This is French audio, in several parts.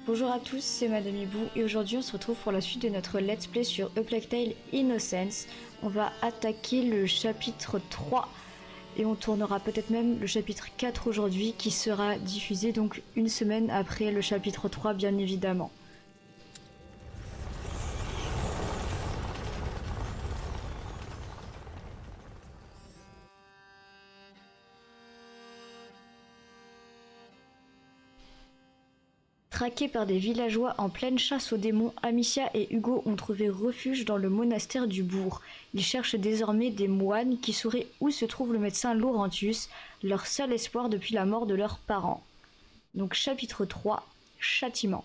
Bonjour à tous, c'est Madame Hibou et aujourd'hui on se retrouve pour la suite de notre let's play sur A Plague Tale Innocence. On va attaquer le chapitre 3 et on tournera peut-être même le chapitre 4 aujourd'hui qui sera diffusé donc une semaine après le chapitre 3 bien évidemment. Traqués par des villageois en pleine chasse aux démons, Amicia et Hugo ont trouvé refuge dans le monastère du bourg. Ils cherchent désormais des moines qui sauraient où se trouve le médecin Laurentius, leur seul espoir depuis la mort de leurs parents. Donc chapitre 3, châtiment.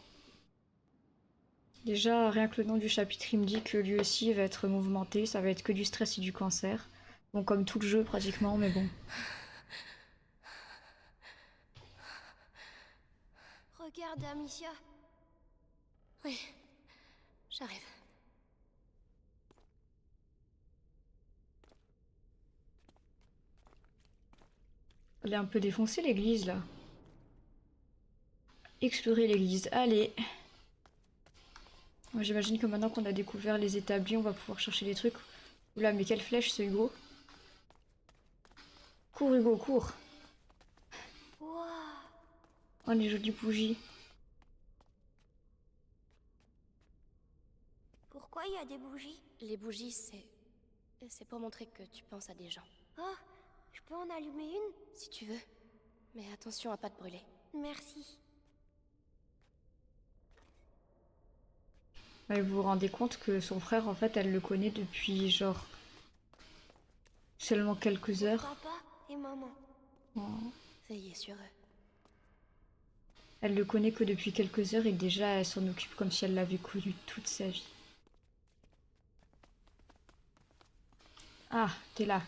Déjà, rien que le nom du chapitre, il me dit que lui aussi va être mouvementé, ça va être que du stress et du cancer. Bon, comme tout le jeu pratiquement, mais bon. Regarde, Amicia. Oui, j'arrive. Elle est un peu défoncée l'église là. Explorer l'église, allez. J'imagine que maintenant qu'on a découvert les établis, on va pouvoir chercher des trucs. Oula, mais quelle flèche ce Hugo. Cours Hugo, cours. Waouh. Oh, les jolies bougies. Pourquoi il y a des bougies? Les bougies, c'est pour montrer que tu penses à des gens. Oh, je peux en allumer une? Si tu veux. Mais attention à pas te brûler. Merci. Ouais, vous vous rendez compte que son frère, en fait, elle le connaît depuis genre seulement quelques heures. Papa et maman. Oh. Veillez sur eux. Elle le connaît que depuis quelques heures et déjà elle s'en occupe comme si elle l'avait connu toute sa vie. Ah, t'es là.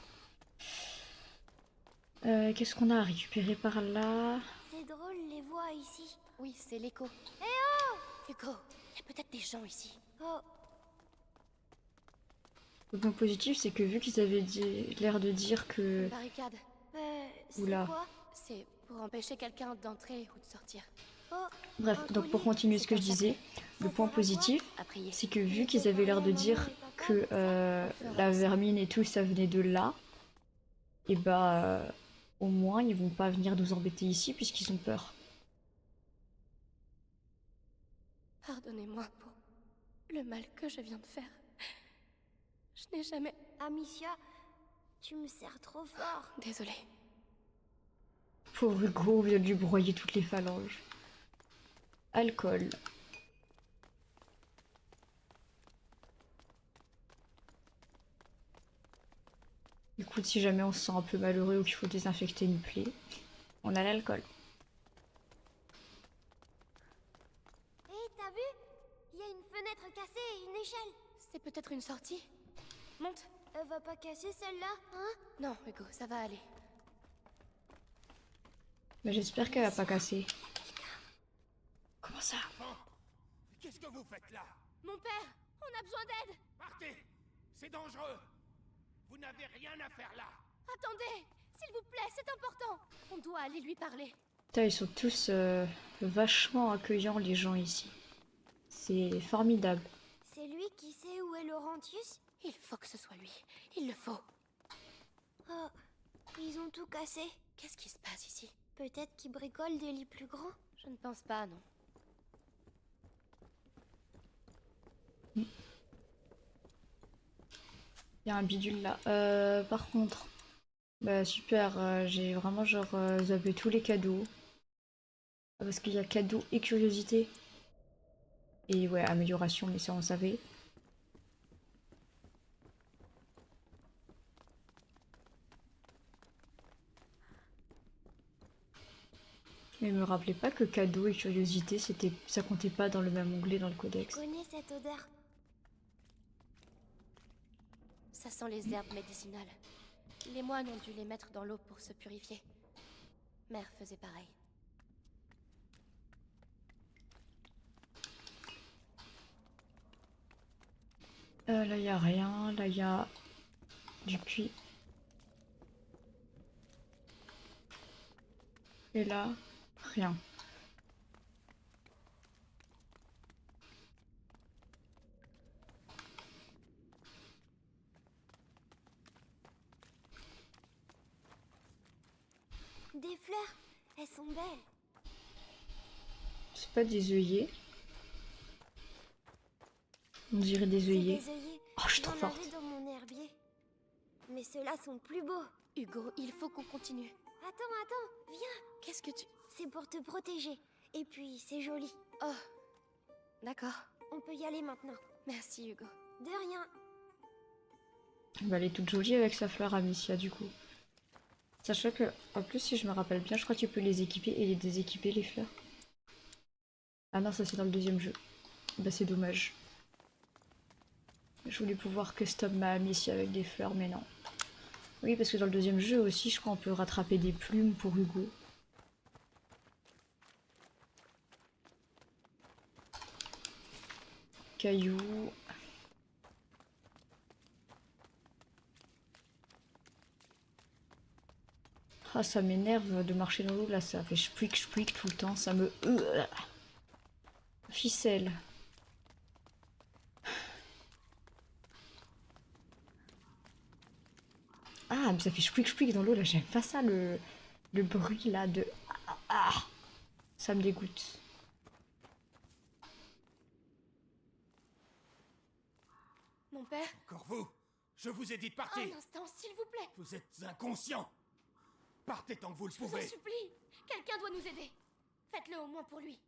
Qu'est-ce qu'on a à récupérer par là? C'est drôle les voix ici. Oui, c'est l'écho. Eh oh! Hugo, il y a peut-être des gens ici. Oh, Le point positif, c'est que vu qu'ils avaient l'air de dire que... Barricade, c'est Oula. quoi? c'est pour empêcher quelqu'un d'entrer ou de sortir. Oh, Bref, un donc pour collier. continuer ce C'est que un je disais, chapelet. le Ça point sert à quoi? positif, À prier. c'est que vu Il qu'ils faut avaient l'air de parler à dire maman et papa, que c'est ça? la vermine et tout, ça venait de là, et bah au moins ils vont pas venir nous embêter ici puisqu'ils ont peur. Pardonnez-moi pour le mal que je viens de faire. Je n'ai jamais... Amicia, tu me sers trop fort. Désolée. Pauvre Hugo, on vient de lui broyer toutes les phalanges. Alcool. Écoute, si jamais on se sent un peu malheureux ou qu'il faut désinfecter une plaie, on a l'alcool. Hé, t'as vu? Il y a une fenêtre cassée et une échelle. C'est peut-être une sortie. Monte. Elle va pas casser celle-là, hein? Non, Hugo, ça va aller. Mais j'espère qu'elle va pas casser. Comment ça? Enfant, qu'est-ce que vous faites là? Mon père, on a besoin d'aide. Partez! C'est dangereux! Vous n'avez rien à faire là! Attendez, s'il vous plaît, c'est important. On doit aller lui parler. Putain, ils sont tous vachement accueillants les gens ici. C'est formidable. C'est lui qui sait où est Laurentius? Il faut que ce soit lui. Il le faut. Oh, ils ont tout cassé. Qu'est-ce qui se passe ici? Peut-être qu'ils bricolent des lits plus grands. Je ne pense pas, non. Il y a un bidule là. Par contre, bah super, j'ai vraiment genre zappé tous les cadeaux. Parce qu'il y a cadeaux et curiosité. Et ouais, amélioration, mais ça on savait. Mais me rappelez pas que cadeau et curiosité, ça comptait pas dans le même onglet dans le Je codex. connais cette odeur. Ça sent les herbes médicinales. Les moines ont dû les mettre dans l'eau pour se purifier. Mère faisait pareil. Là y a rien, là y a du puits. Et là, rien. Des fleurs, elles sont belles. C'est pas des œillets. On dirait des C'est œillets. des œillets. Oh, je suis trop J'en forte. avais dans mon herbier. Mais ceux-là sont plus beaux. Hugo, il faut qu'on continue. Attends, viens. Qu'est-ce que tu... C'est pour te protéger. Et puis, c'est joli. Oh, d'accord. On peut y aller maintenant. Merci, Hugo. De rien. Bah, elle est toute jolie avec sa fleur Amicia du coup. Sachant que, en plus, si je me rappelle bien, je crois que tu peux les équiper et les déséquiper, les fleurs. Ah non, ça c'est dans le deuxième jeu. Bah c'est dommage. Je voulais pouvoir custom ma Amicia avec des fleurs, mais non. Oui, parce que dans le deuxième jeu aussi, je crois on peut rattraper des plumes pour Hugo. Cailloux. Ah, ça m'énerve de marcher dans l'eau, là, ça fait chpouic tout le temps, ça me... Ficelle. Ah, mais ça fait chpouic dans l'eau, là, j'aime pas ça, le bruit, là, de... Ah, ça me dégoûte. Mon père, Encore vous. Je vous ai dit de partir. un instant, s'il vous plaît. Vous êtes inconscient. Partez tant que vous le Je vous en pouvez. supplie. Quelqu'un doit nous aider. Faites-le au moins pour lui.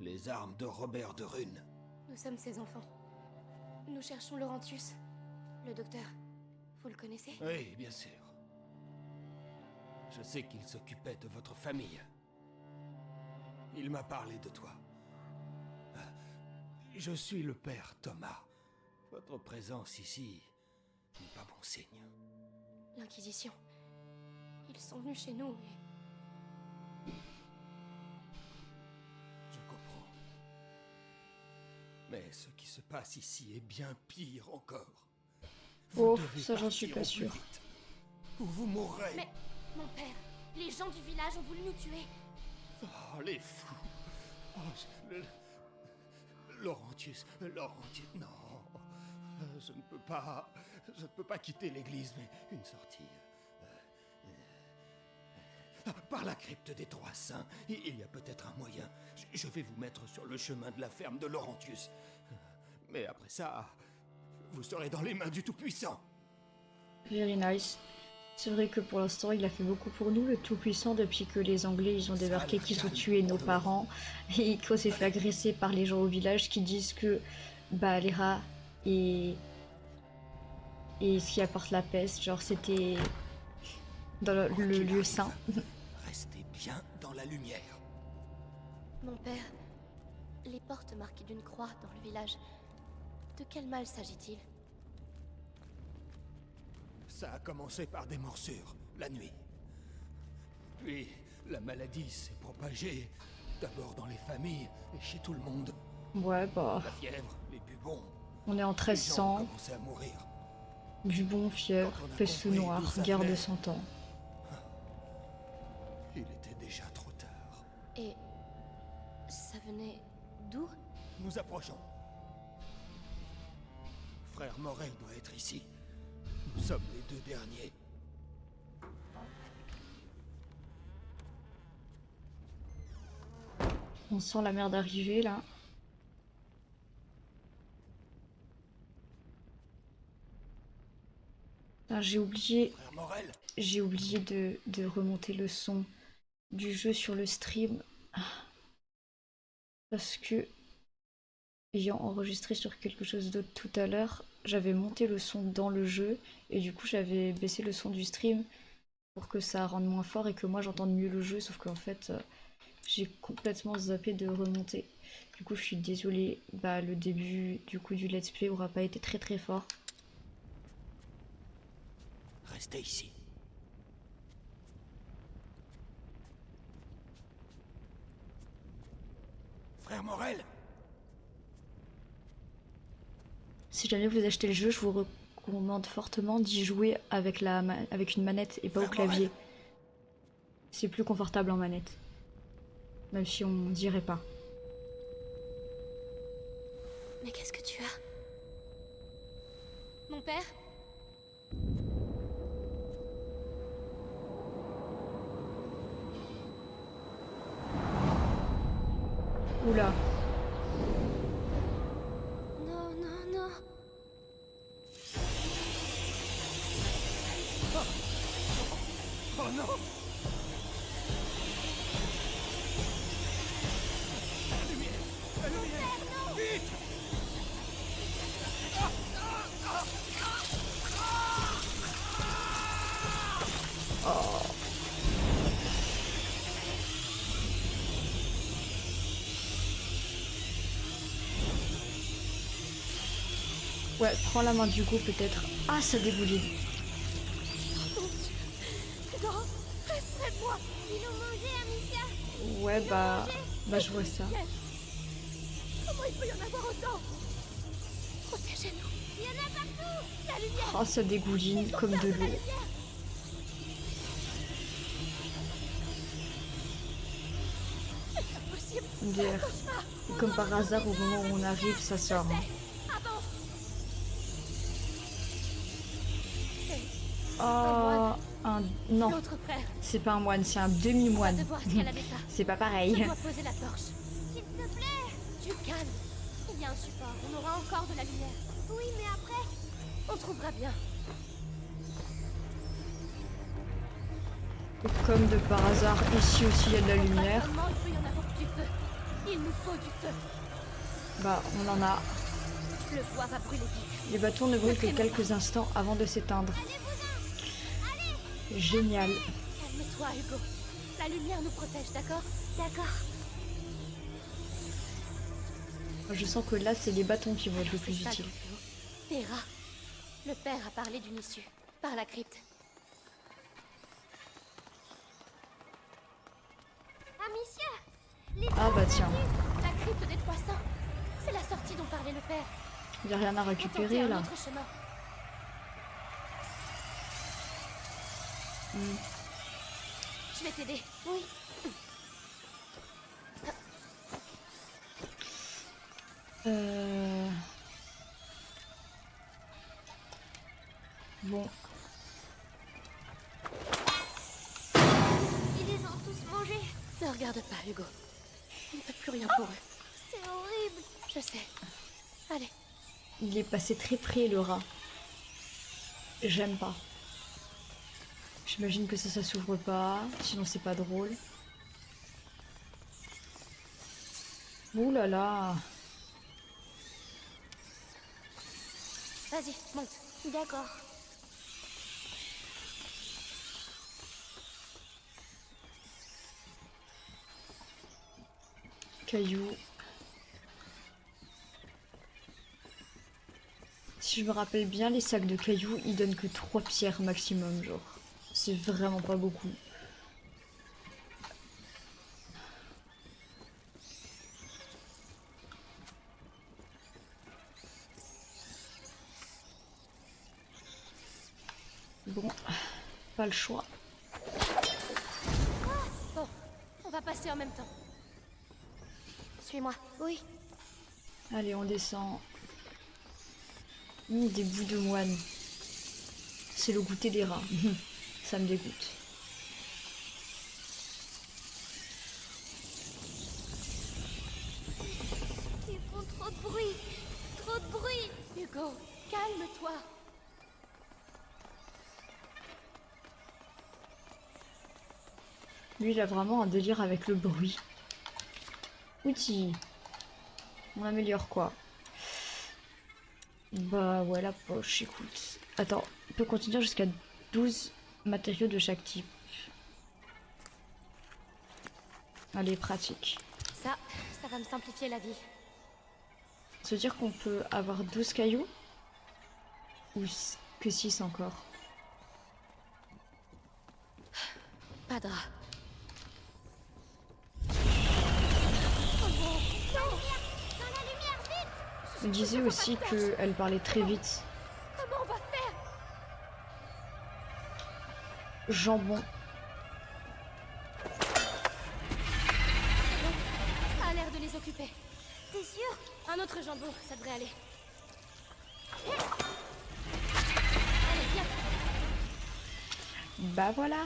Les armes de Robert de Rune. Nous sommes ses enfants. Nous cherchons Laurentius. Le docteur. Vous le connaissez? Oui, bien sûr. Je sais qu'il s'occupait de votre famille. Il m'a parlé de toi. Je suis le père Thomas. Votre présence ici n'est pas bon signe. L'Inquisition. Ils sont venus chez nous et... Je comprends. Mais ce qui se passe ici est bien pire encore. Oh, devez ça j'en suis partir pas au plus sûre. vite, ou vous mourrez. Mais, mon père, les gens du village ont voulu nous tuer. Oh, les fous. Oh, Laurentius, non. Je ne peux pas quitter l'église, mais une sortie. Par la crypte des Trois Saints, il y a peut-être un moyen. Je vais vous mettre sur le chemin de la ferme de Laurentius. Mais après ça, vous serez dans les mains du Tout-Puissant. Very nice. C'est vrai que pour l'instant, il a fait beaucoup pour nous, le Tout-Puissant, depuis que les Anglais ils ont débarqué, qu'ils ont tué nos parents, et qu'on s'est fait agresser par les gens au village qui disent que bah, les rats et ce qui apporte la peste, genre c'était dans le lieu saint. Restez bien dans la lumière. Mon père, les portes marquées d'une croix dans le village. De quel mal s'agit-il? Ça a commencé par des morsures, la nuit. Puis, la maladie s'est propagée, d'abord dans les familles et chez tout le monde. Ouais, bah, La fièvre, les bubons, on est en les gens ont 1300, commencé à mourir. bubon, fièvre, Quand on a peste compris noire, d'où ça guerre de venait. 100 ans. Il était déjà trop tard. Et... ça venait d'où? Nous approchons. Frère Morel doit être ici. Nous sommes les deux derniers. On sent la merde arriver là. Ah, j'ai oublié Frère Morel, de remonter le son du jeu sur le stream. Ah. Parce que, ayant enregistré sur quelque chose d'autre tout à l'heure, j'avais monté le son dans le jeu et du coup j'avais baissé le son du stream pour que ça rende moins fort et que moi j'entende mieux le jeu, sauf qu'en fait j'ai complètement zappé de remonter. Du coup je suis désolée, bah le début du coup du let's play aura pas été très fort. restez ici. Frère Morel, Si jamais vous achetez le jeu, je vous recommande fortement d'y jouer avec, avec une manette et pas au clavier. C'est plus confortable en manette. Même si on dirait pas. Mais qu'est-ce que tu as? Mon père? Oula. Non, non, non. Oh non! La lumière! La lumière! Vite! Ouais, prends la main d'Hugo peut-être. Ah, ça dégouline. Non, reste près de moi. Ils l'ont mangé, Amicia. Ouais, bah je vois ça. Comment il peut y en avoir autant? Protégez-nous. Il y en a partout. La lumière. Oh, ça dégouline comme de l'eau. Impossible. MDR. Comme par hasard, au moment où on arrive, ça sort. Hein. Avance. Oh, non, L'autre frère. c'est pas un moine, c'est un On va demi-moine. devoir escalader ça. C'est pas Je pareil. dois poser la torche. S'il te plaît. Tu calmes. Il y a un support. On aura encore de la lumière. Oui, mais après. On trouvera bien. Et comme de par hasard, ici aussi il y a de la lumière. Comment il peut y en avoir du feu? Il nous faut du feu. Bah, on en a. Le bois va brûler vite. Les bâtons ne brûlent que quelques instants avant de s'éteindre. Génial. Calme-toi, Hugo. La lumière nous protège, d'accord? D'accord. Je sens que là, c'est les bâtons qui vont être le plus C'est ça, utiles. le fléau. Terra. Le père a parlé d'une issue. Par la crypte. Amicia. Ah bah tiens, La crypte des 300. C'est la sortie dont parlait le père. il n'y a rien à Faut tenter récupérer un là. autre chemin. Je vais t'aider. Oui. Bon, Ils les ont tous mangés. Ne regarde pas, Hugo. On ne peut plus rien pour eux. C'est horrible. Je sais. Allez. il est passé très près le rat. J'aime pas. J'imagine que ça s'ouvre pas, sinon c'est pas drôle. Ouh là là. Vas-y, monte. D'accord. Cailloux. Si je me rappelle bien, les sacs de cailloux, ils donnent que 3 pierres maximum, genre. C'est vraiment pas beaucoup. Bon, pas le choix. Bon, on va passer en même temps. Suis-moi. Oui. Allez, on descend. Des bouts de moine. C'est le goûter des rats. Ça me dégoûte. Ils font trop de bruit. Trop de bruit. Hugo, calme-toi. Lui, il a vraiment un délire avec le bruit. Outil. On améliore quoi? Bah ouais, la poche, écoute. Attends, on peut continuer jusqu'à 12 matériaux de chaque type. Allez, pratique. Ça va me simplifier la vie. Ça veut dire qu'on peut avoir 12 cailloux? Ou que 6 encore? Pas de drap. Dans la lumière, vite. Elle disait aussi qu'elle parlait très vite. Comment on va faire? Jambon. Ça a l'air de les occuper. T'es sûr? Un autre jambon, ça devrait aller. Bah voilà.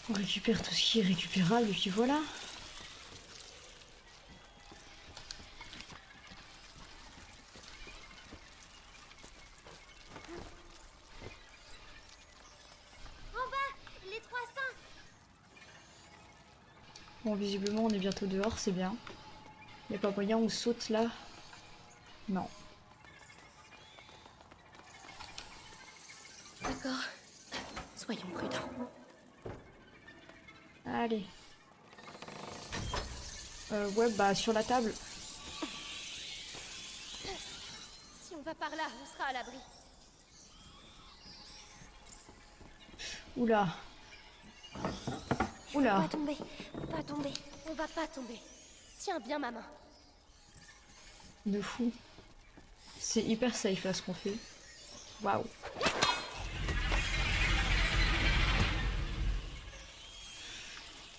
On récupère tout ce qui est récupérable et puis voilà. En bas, les 300. Bon, visiblement, on est bientôt dehors, c'est bien. Y a pas moyen, on saute là? Non. D'accord. Soyons prudents. Allez. Ouais, bah sur la table. Si on va par là, on sera à l'abri. Oula. Oula. Pas tomber, pas tomber. On va pas tomber. Tiens bien ma main. De fou. C'est hyper safe là ce qu'on fait. Waouh.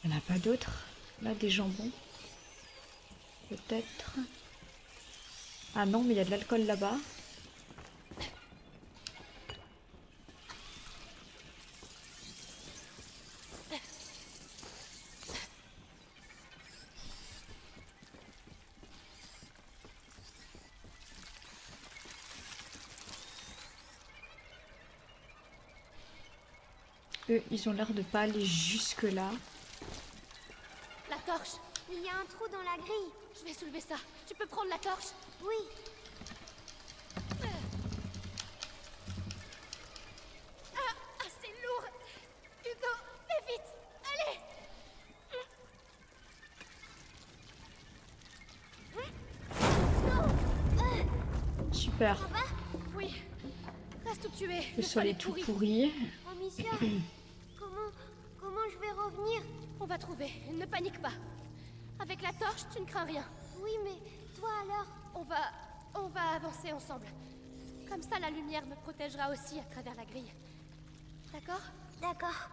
Il n'y en a pas d'autres. Là, des jambons. Peut-être. Ah non, mais il y a de l'alcool là-bas. Eux, ils ont l'air de pas aller jusque là. La torche. Il y a un trou dans la grille. Je vais soulever ça. Tu peux prendre la torche? Oui. Ah, c'est lourd. Hugo, fais vite. Allez. Super. Oui. Reste où tu es. Le sol est tout pourri. Amicia, comment je vais revenir? On va trouver. Ne panique pas. Avec la torche, tu ne crains rien. Oui, mais toi alors? On va avancer ensemble. Comme ça, la lumière me protégera aussi à travers la grille. D'accord? D'accord.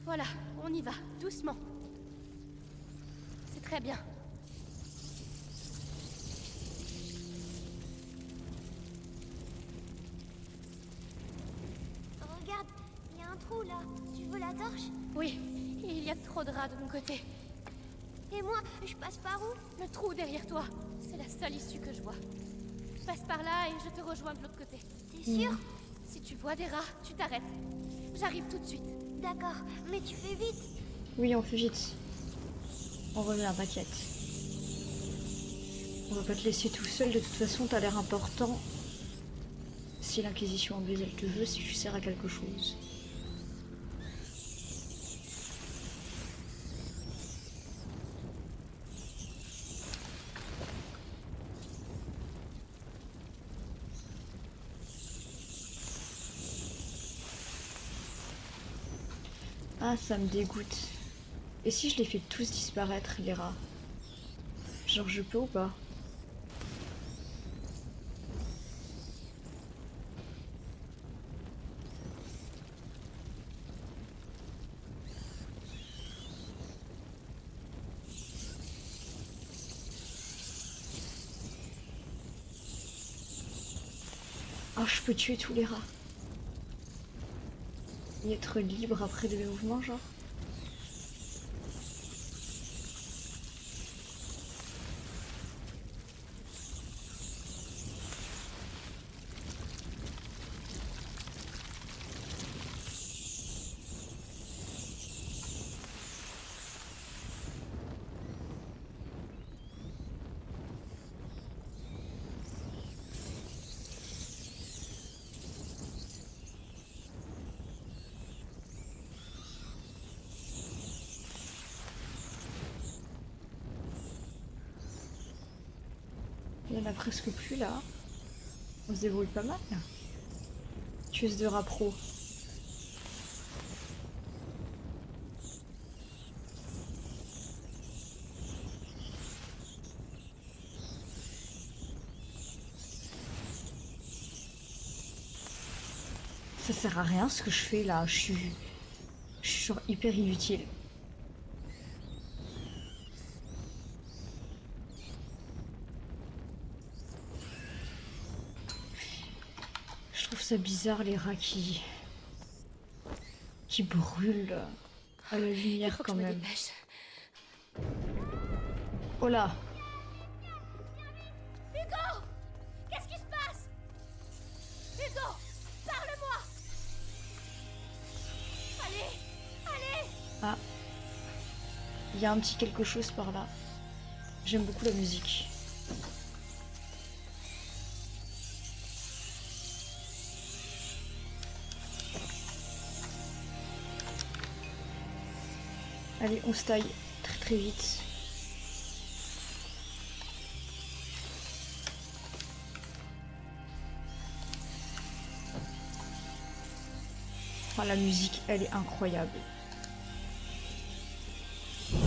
Voilà, on y va, doucement. C'est très bien. Regarde, il y a un trou là. Tu veux la torche? Oui, il y a trop de rats de mon côté. Et moi, je passe par où? Le trou derrière toi, c'est la seule issue que je vois. Passe par là et je te rejoins de l'autre côté. T'es sûr? Si tu vois des rats, tu t'arrêtes. J'arrive tout de suite. D'accord, mais tu fais vite. Oui, on fait vite. On revient, t'inquiète. On va pas te laisser tout seul, de toute façon, t'as l'air important. Si l'Inquisition anglaise, elle te veut, si tu sers à quelque chose. Ah, ça me dégoûte. Et si je les fais tous disparaître, les rats? Genre, je peux ou pas? Ah, je peux tuer tous les rats. Et être libre après de mes mouvements, genre. Il y en a presque plus là. On se débrouille pas mal. Tueuse de rats pro. Ça sert à rien ce que je fais là. Je suis genre hyper inutile. Je ça bizarre les rats qui brûlent à la Il lumière faut que quand je me même. dépêche. Oh là! Hugo! Qu'est-ce qui se passe? Hugo! Parle-moi! Allez! Allez! Ah. Il y a un petit quelque chose par là. J'aime beaucoup la musique. Allez, on se taille très très vite. Oh, la musique, elle est incroyable. Hugo!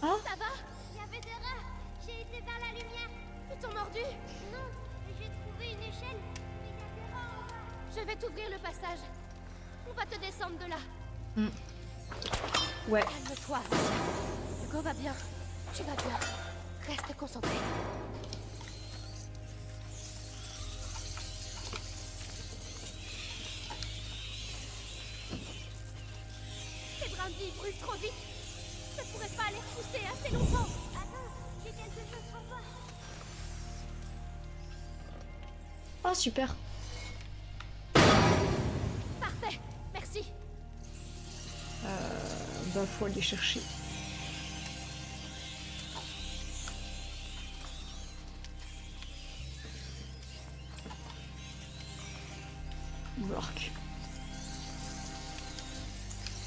Ah, Ça va? Il y avait des rats. J'ai été vers la lumière. Ils t'ont mordu? Non, j'ai trouvé une échelle. Mais il y a des rats en bas. Je vais t'ouvrir le passage. On va te descendre de là. ouais. Calme-toi. Hugo va bien. Tu vas bien. Reste concentré. Ces brindilles brûlent trop vite. Je ne pourrais pas les repousser assez longtemps. Attends, j'ai quelque chose pour toi. Ah, super. Parfait. Merci. Bah, faut aller chercher. Work.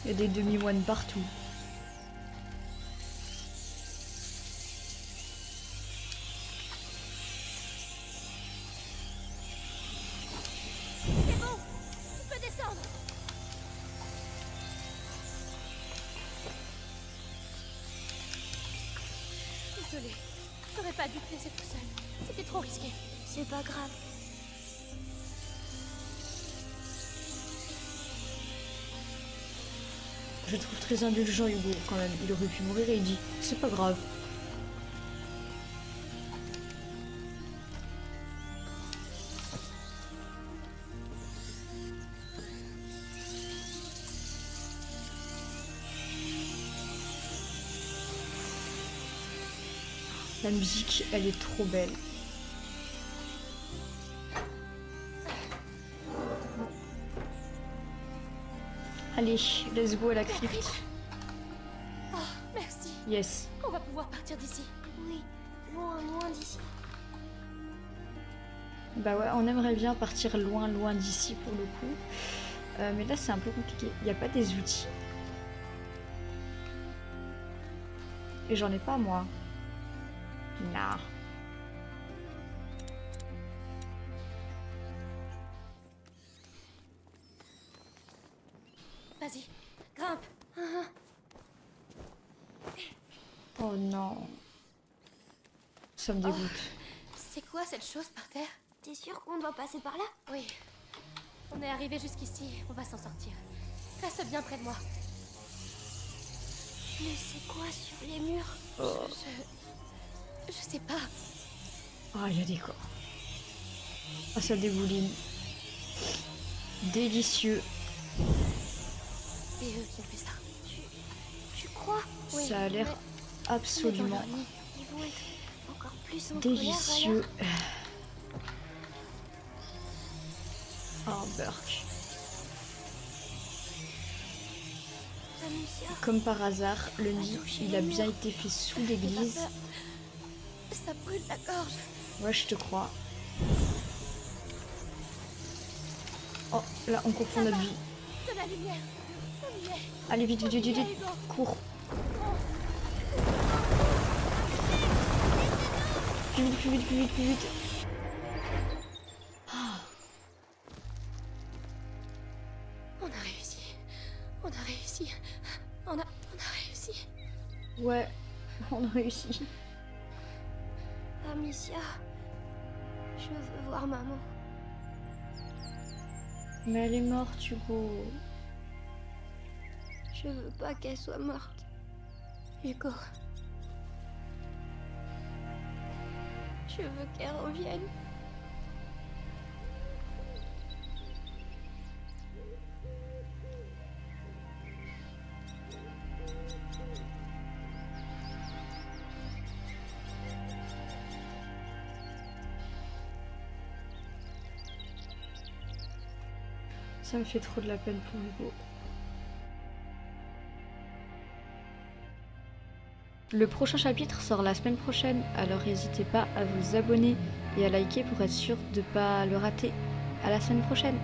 Il y a des demi-moines partout. C'est bon. Tu peux descendre. Désolée. J'aurais pas dû te laisser tout seul. C'était trop risqué. C'est pas grave. Je le trouve très indulgent, Hugo, quand même. Il aurait pu mourir et il dit c'est pas grave. La musique, elle est trop belle. Allez, let's go à la crypte. Oh, merci. Yes. On va pouvoir partir d'ici. Oui, loin, loin d'ici. Bah ouais, on aimerait bien partir loin, loin d'ici pour le coup. Mais là, c'est un peu compliqué. Il n'y a pas des outils. Et j'en ai pas, moi. Nah. Vas-y, grimpe. Oh non. Ça me dégoûte. C'est quoi cette chose par terre? T'es sûr qu'on doit passer par là? Oui. On est arrivé jusqu'ici, on va s'en sortir. Reste bien près de moi. Mais c'est quoi sur les murs? Je sais pas. Ah, il y a des corps. Ah, ça dégouline. Délicieux. C'est eux qui ont fait ça. Tu crois? Oui, Ça a l'air mais absolument dans leur nid. Ils vont être encore plus en délicieux. colère, Oh, Burke. Amicia. Comme par hasard, le nid, il a bien été fait sous l'église. J'ai pas peur. Ça brûle la gorge. Ouais, je te crois. Oh, là, on confond notre vie. De la lumière. On y est. Allez, vite, vite, vite, vite, vite. Cours. Plus vite, plus vite, plus vite, plus vite. On a réussi. On a réussi. On a réussi. Ouais, on a réussi. Amicia. Je veux voir maman. Mais elle est morte, Hugo. Je veux pas qu'elle soit morte. Hugo, Je veux qu'elle revienne. Ça me fait trop de la peine pour Hugo. Le prochain chapitre sort la semaine prochaine, alors n'hésitez pas à vous abonner et à liker pour être sûr de ne pas le rater. À la semaine prochaine!